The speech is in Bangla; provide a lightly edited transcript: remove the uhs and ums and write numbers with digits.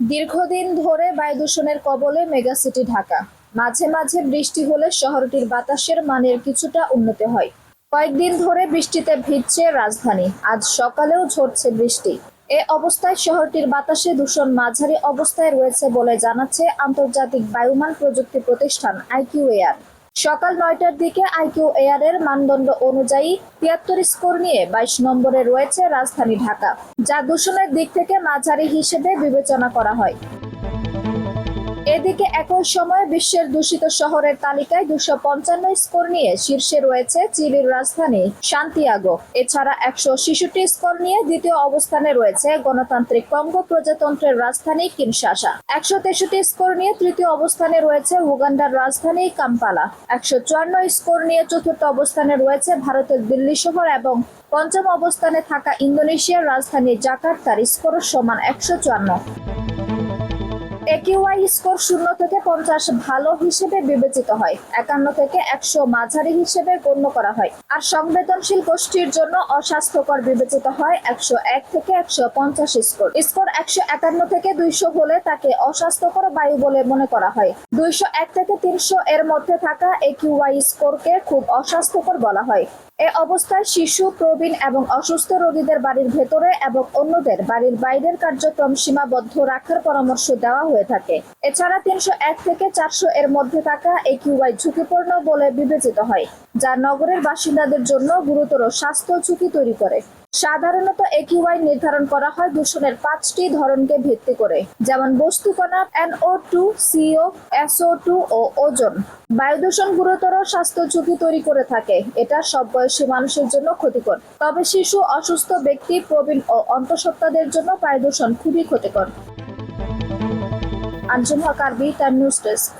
দীর্ঘদিন ধরে বায়ু দূষণের কবলে মেগাসিটি ঢাকা। মাঝে মাঝে বৃষ্টি হলে শহরটির বাতাসের মানের কিছুটা উন্নতি হয়। কয়েকদিন ধরে বৃষ্টিতে ভিজছে রাজধানী, আজ সকালেও ঝরছে বৃষ্টি। এ অবস্থায় শহরটির বাতাসে দূষণ মাঝারি অবস্থায় রয়েছে বলে জানাচ্ছে আন্তর্জাতিক বায়ুমান প্রযুক্তি প্রতিষ্ঠান আইকিউ এয়ার। সকাল 9টার দিকে আইকিউ এয়ারের মানদণ্ড অনুযায়ী ৭৩ স্কোর নিয়ে 22 নম্বরে রয়েছে রাজধানী ঢাকা, যা দূষণের দিক থেকে মাঝারি হিসেবে বিবেচনা করা হয়। এদিকে একই সময়ে বিশ্বের দূষিত শহরের তালিকায় 255 স্কোর নিয়ে শীর্ষে রয়েছে চিলির রাজধানী সান্তিয়াগো। এছাড়া 166 স্কোর নিয়ে দ্বিতীয় অবস্থানে রয়েছে গণতান্ত্রিক কঙ্গো প্রজাতন্ত্রের রাজধানী কিনশাসা। 163 স্কোর নিয়ে তৃতীয় অবস্থানে রয়েছে উগান্ডার রাজধানী কাম্পালা। 154 স্কোর নিয়ে চতুর্থ অবস্থানে রয়েছে ভারতের দিল্লি শহর এবং পঞ্চম অবস্থানে থাকা ইন্দোনেশিয়ার রাজধানী জাকার্তার স্কোর সমান 154। একিউআই স্কোর 0 থেকে 50 ভালো হিসেবে বিবেচিত হয়, 51 থেকে 100 মাঝারি হিসেবে গণ্য করা হয়, আর সংবেদনশীল গোষ্ঠীর জন্য অস্বাস্থ্যকর বিবেচিত হয় 101 থেকে 150 স্কোর 151 থেকে 200 হলে তাকে অস্বাস্থ্যকর বায়ু বলে মনে করা হয়। 201 থেকে 300 এর মধ্যে থাকা একিউআই স্কোরকে খুব অস্বাস্থ্যকর বলা হয়। এ অবস্থায় শিশু, প্রবীণ এবং অসুস্থ রোগীদের বাড়ির ভেতরে এবং অন্যদের বাড়ির বাইরের কার্যক্রম সীমাবদ্ধ রাখার পরামর্শ দেওয়া হয়ে থাকে। এছাড়া 301 থেকে 400 এর মধ্যে থাকা একিউআই ঝুঁকিপূর্ণ বলে বিবেচিত হয়, যা নগরের বাসিন্দাদের জন্য গুরুতর স্বাস্থ্য ঝুঁকি তৈরি করে। সাধারণত একিউআই নির্ধারণ করা হয় দূষণের 5টি ধরনকে ভিত্তি করে, যেমন বস্তুকণা, NO2, CO, SO2 ও ওজন। বায়ু দূষণ গুরুতর স্বাস্থ্য ঝুঁকি তৈরি করে থাকে। এটা সব বয়সী মানুষের জন্য ক্ষতিকর, তবে শিশু, অসুস্থ ব্যক্তি, প্রবীণ ও অন্তঃসত্ত্বাদের জন্য বায়ু দূষণ খুবই ক্ষতিকর। আঞ্জুম হক আরবি, টাইম নিউজ ডেস্ক।